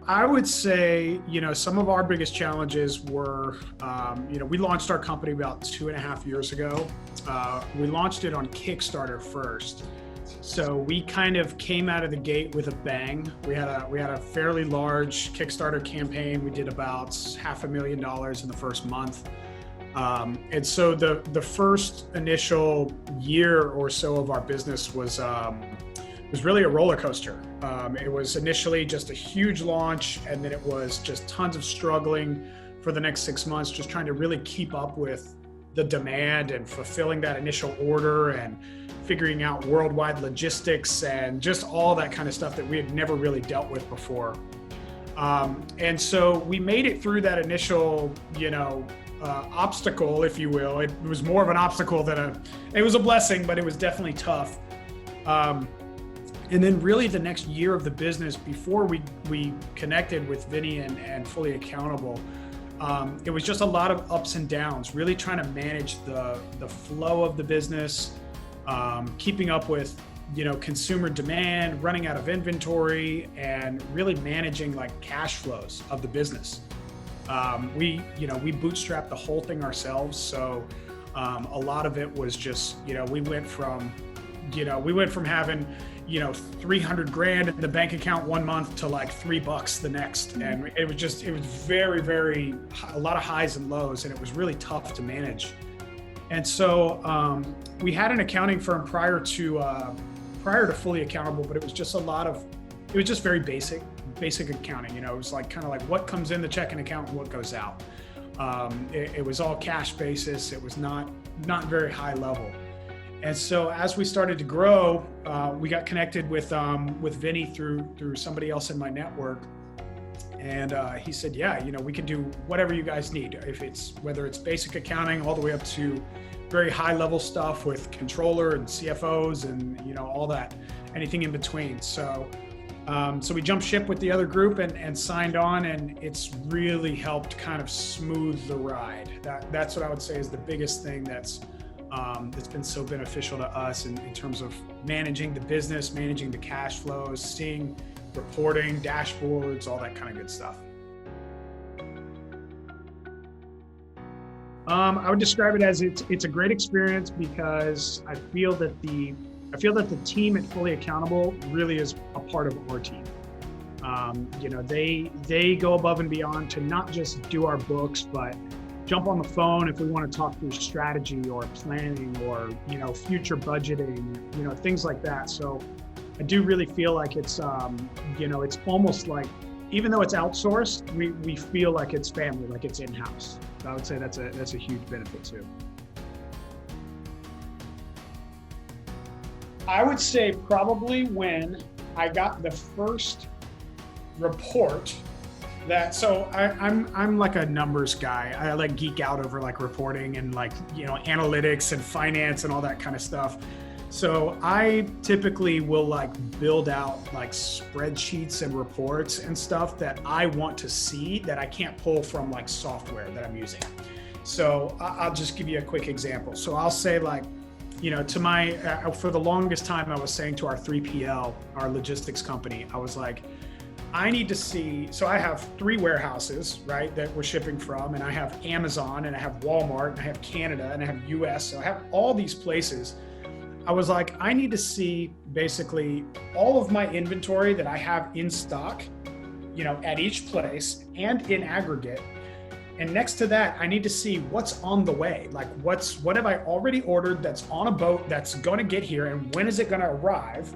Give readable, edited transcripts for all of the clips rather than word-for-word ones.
I would say, some of our biggest challenges were, we launched our company about 2.5 years ago. We launched it on Kickstarter first. So we kind of came out of the gate with a bang. We had a fairly large Kickstarter campaign. We did about $500,000 in the first month. And so the first initial year or so of our business was really a roller coaster. It was initially just a huge launch, and then it was just tons of struggling for the next 6 months, just trying to really keep up with the demand and fulfilling that initial order and figuring out worldwide logistics and just all that kind of stuff that we had never really dealt with before. And so we made it through that initial, obstacle, if you will. It was more of an obstacle than it was a blessing, but it was definitely tough. And then really the next year of the business, before we connected with Vinny and Fully Accountable, it was just a lot of ups and downs, really trying to manage the flow of the business, keeping up with, consumer demand, running out of inventory, and really managing like cash flows of the business. We bootstrapped the whole thing ourselves. So a lot of it was just, we went from having, 300 grand in the bank account one month to like $3 the next. And it was very, very, a lot of highs and lows, and it was really tough to manage. And so we had an accounting firm prior to Fully Accountable, but it was just very basic accounting. It was like kind of like what comes in the checking account and what goes out. It was all cash basis. It was not very high level. And so as we started to grow, we got connected with Vinny through somebody else in my network. And he said, yeah, we can do whatever you guys need. Whether it's basic accounting all the way up to very high level stuff with controller and CFOs and, all that, anything in between. So we jumped ship with the other group and signed on, and it's really helped kind of smooth the ride. That's what I would say is the biggest thing that's been so beneficial to us in terms of managing the business, managing the cash flows, seeing reporting, dashboards, all that kind of good stuff. I would describe it as it's a great experience because I feel that the team at Fully Accountable really is a part of our team. They go above and beyond to not just do our books, but jump on the phone if we want to talk through strategy or planning or, future budgeting, things like that. So I do really feel like it's almost like, even though it's outsourced, we feel like it's family, like it's in-house. So I would say that's a huge benefit too. I would say probably when I got the first report I'm like a numbers guy. I like geek out over like reporting and like, analytics and finance and all that kind of stuff. So I typically will like build out like spreadsheets and reports and stuff that I want to see that I can't pull from like software that I'm using. So I'll just give you a quick example. So I'll say like, for the longest time, I was saying to our 3PL, our logistics company, I was like, I need to see, so I have 3 warehouses, right, that we're shipping from, and I have Amazon, and I have Walmart, and I have Canada, and I have US, so I have all these places. I was like, I need to see basically all of my inventory that I have in stock, at each place and in aggregate. And next to that, I need to see what's on the way, like what have I already ordered that's on a boat that's gonna get here, and when is it gonna arrive?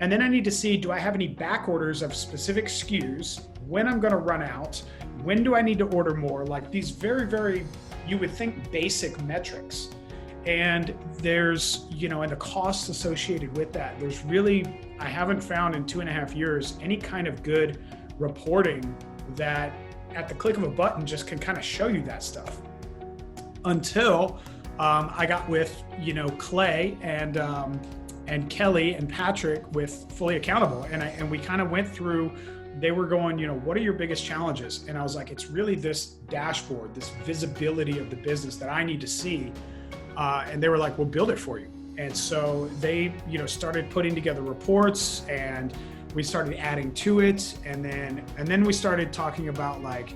And then I need to see, do I have any back orders of specific SKUs, when I'm gonna run out, when do I need to order more? Like these very, very, you would think basic metrics. And there's, and the costs associated with that. There's really, I haven't found in 2.5 years any kind of good reporting that at the click of a button just can kind of show you that stuff. Until I got with, Clay and Kelly and Patrick with Fully Accountable. And we kind of went through, they were going, what are your biggest challenges? And I was like, it's really this dashboard, this visibility of the business that I need to see. And they were like, we'll build it for you. And so they, started putting together reports and we started adding to it, and then we started talking about like,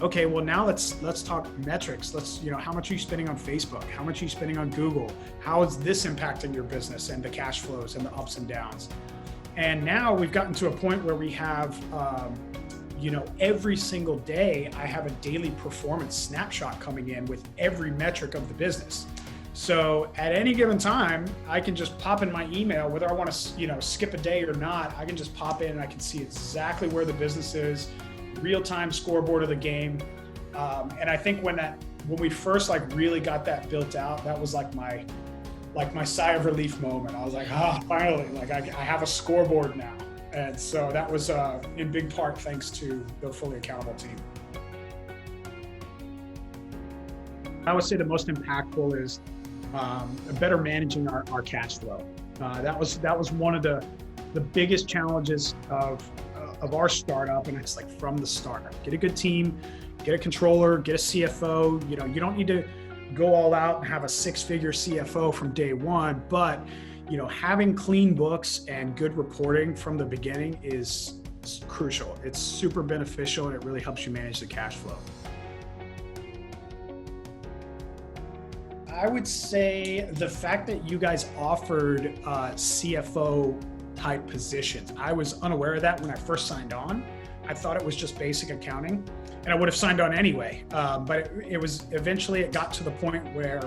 okay, well now let's talk metrics. Let's, how much are you spending on Facebook? How much are you spending on Google? How is this impacting your business and the cash flows and the ups and downs? And now we've gotten to a point where we have, every single day I have a daily performance snapshot coming in with every metric of the business. So at any given time, I can just pop in my email, whether I want to, skip a day or not. I can just pop in and I can see exactly where the business is, real-time scoreboard of the game. And I think when we first really got that built out, that was like my sigh of relief moment. I was like, finally, I have a scoreboard now. And so that was in big part thanks to the Fully Accountable team. I would say the most impactful is better managing our cash flow. That was one of the biggest challenges of our startup, and it's like from the start. Get a good team, get a controller, get a CFO. You don't need to go all out and have a six-figure CFO from day one, but having clean books and good reporting from the beginning is crucial. It's super beneficial, and it really helps you manage the cash flow. I would say the fact that you guys offered CFO type positions. I was unaware of that when I first signed on. I thought it was just basic accounting, and I would have signed on anyway. But it was eventually it got to the point where,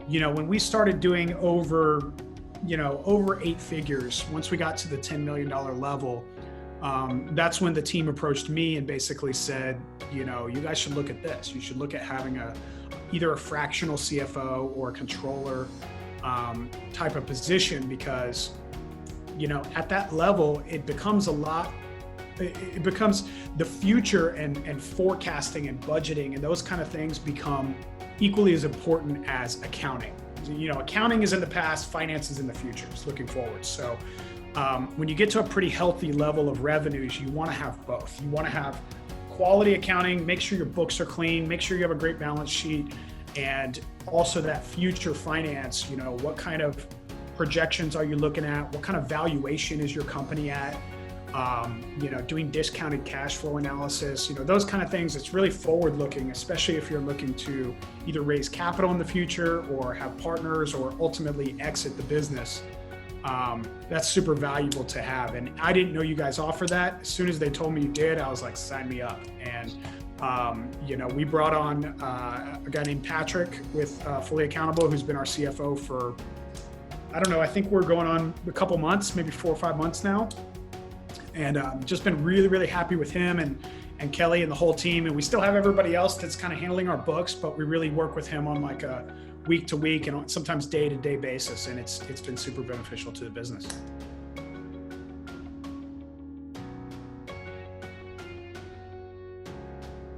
when we started doing over 8 figures, once we got to the $10 million level, that's when the team approached me and basically said, you guys should look at this. You should look at having either a fractional CFO or a controller type of position, because at that level, it becomes it becomes the future, and forecasting and budgeting and those kind of things become equally as important as accounting. Accounting is in the past, finance is in the future, it's looking forward. So when you get to a pretty healthy level of revenues, you want to have both. You want to have quality accounting, make sure your books are clean, make sure you have a great balance sheet, and also that future finance, what kind of projections are you looking at? What kind of valuation is your company at? Doing discounted cash flow analysis, those kind of things. It's really forward looking, especially if you're looking to either raise capital in the future or have partners or ultimately exit the business. That's super valuable to have. And I didn't know you guys offer that. As soon as they told me you did, I was like, sign me up. And, we brought on a guy named Patrick with Fully Accountable, who's been our CFO for, I don't know, I think we're going on a couple months, maybe 4 or 5 months now. And just been really, really happy with him and Kelly and the whole team. And we still have everybody else that's kind of handling our books, but we really work with him on like a week to week and sometimes day to day basis. And it's been super beneficial to the business.